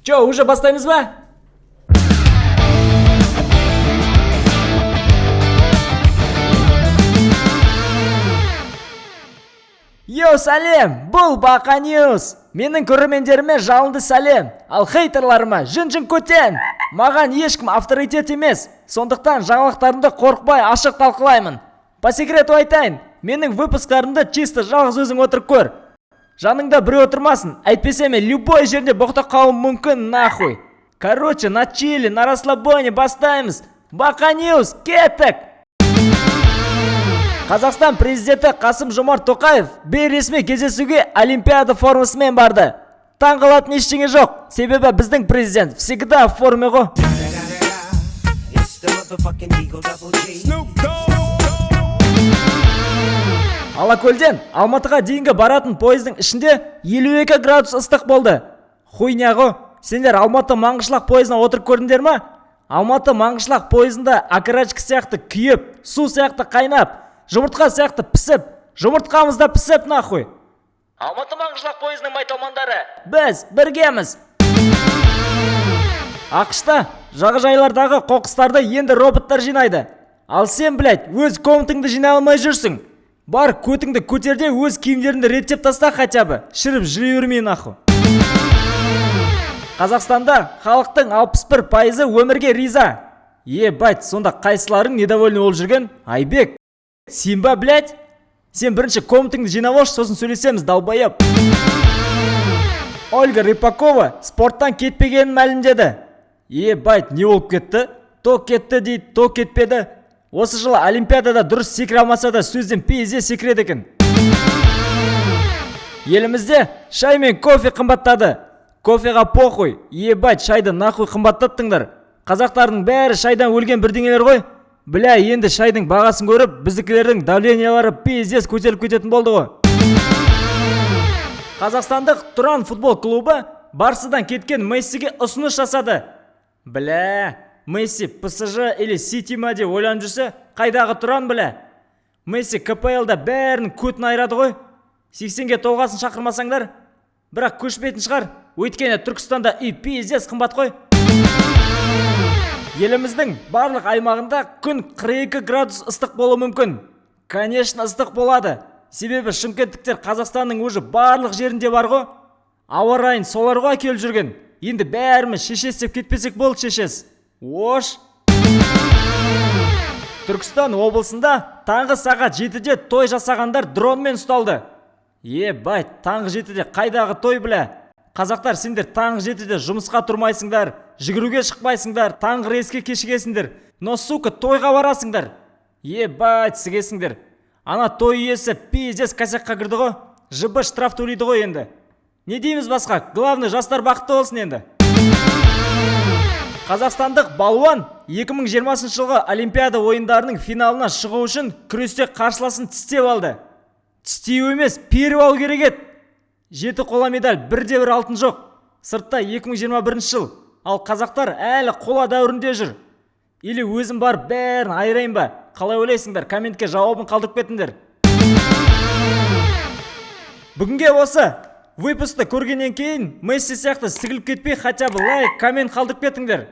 Чо, уже бастаймыз ба? Йо, сәлем, бұл Бақа Ньюс. Менің көрермендеріме жалынды сәлем. Ал хейтерларыма жын көтен. Маған ешкім авторитет емес. Сондықтан жаңалықтарымды қорықпай ашық талқылаймын. По секрету айтайын, менің выпусктарымды чисто жалғыз өзің отырып көр. Жаныңда біреу отырмасын, әйтпесе мен любой жерде боқтап қалуым мүмкін, нахуй. Короче, на чили, на расслабоне бастаймыз. Бақа Ньюс, кеттік! Қазақстан президенті Қасым-Жомарт Тоқаев бейресми кездесуге Олимпиада формасымен барды. Таң қалатын ештеңе жоқ, себебі біздің президент всегда в форме ғой. Алакөлден Алматыға дейінгі баратын пойыздың ішінде 52 градус ыстық болды. Хуйня ғой, сендер Алматы Маңғышлақ пойызына отырып көрдіңдер ма? Алматы Маңғышлақ пойызында акарачка сияқты күйіп, су сияқты қайнап, жұмыртқа сияқты пісіп, жұмыртқамызда пісіп нахуй. Алматы Маңғышлақ пойызының майталмандары, біз біргеміз. Ақшта жағажайлардағы қоқыстарды енді роботтар жинайды. Ал сен, блядь, өз комнатыңды жинай алмай жүрсің. Бар көтіңді көтерде өз киімдеріңді реттеп таста хотя бы, шіріп жүре бермей нахуй. Қазақстанда халықтың 61% өмірге риза. Ебать, сонда қайсыларың недовольны болып жүрген? Айбек, сен ба, блядь? Сен бірінші комнатыңды жинап алшы, сосын сөйлесеміз, далбайып. Ольга Рыпакова спорттан кетпегенін мәлімдеді. Ебать, не болып кетті? То кетті дейді, то кетпеді. Осы жылы Олимпиадада дұрыс секіре алмаса да сөзден пизде секіреді екен. Елімізде шай мен кофе қымбаттады. Кофеға похуй, ебать, шайды нахуй қымбаттаттыңдар. Қазақтардың бәрі шайдан өлген бірдеңелер ғой. Бля, енді шайдың бағасын көріп, біздікілердің давлениялары пиздес көтеріліп кететін болды ғой. Қазақстандық Тұран футбол клубы Барсадан кеткен Мессиге ұсыныс жасады. Бля, Месси ПСЖ или Сити ма деп ойланып жүрсе, қайдағы Тұран, бля? Месси КПЛ-да бәрінің көтін айрады ғой. 80-ге толғасын шақырмасаңдар, бірақ көшпейтін шығар. Өйткені Түркістанда үй пиздес қымбат қой. Еліміздің барлық аймағында күн 42 градус ыстық болуы мүмкін. Конечно, ыстық болады. Себебі шымкенттіктер Қазақстанның уже барлық жерінде бар ғой. Ауа райын соларға келіп жүрген. Енді бәріміз шешес деп кетпесек болды, шешес. Ош. Түркістан облысында таңғы сағат 7-де той жасағандар дронмен ұсталды. Ебать, таңғы 7-де қайдағы той, бля? Қазақтар, сендер таңғы 7-де жұмысқа тұрмайсыңдар, жүгіруге шықпайсыңдар, таңғы рейске кешігесіңдер. Но, сука, тойға барасыңдар. Ебать, сігесіңдер. Ана той иесі пиздес косякқа кірді ғой. ЖБ штраф төлейді ғой енді. Не дейміз басқа? Главный, жастар бақытты болсын енді. Қазақстандық балуан 2020 жылғы Олимпиада ойындарының финалына шығу үшін күресте қарсыласын тістеп алды. Тістеу емес, періп алу керек еді. 7 қола медаль, бірде-бір алтын жоқ. Сыртта 2021 жыл. Ал қазақтар әлі қола дәуірінде жүр. Или өзім бар бәрін айырайын ба? Қалай ойлайсыңдар? Комментке жауабын қалдырып кетіңдер. Бүгінге осы. Выпусты көргеннен кейін Месси сияқты сігіліп кетпей, хотя бы лайк, коммент қалдырып кетіңдер.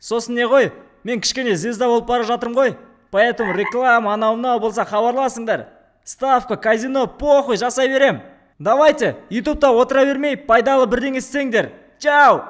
Сосын не ғой? Мен кішкене звезда болып бара жатырмын ғой. Поэтому реклама анау-мынау болса хабарласыңдар. Ставка, казино, похуй, жасай берем. Давайте, ютубта отыра бермей, пайдалы бірдеңе істеңдер. Чау!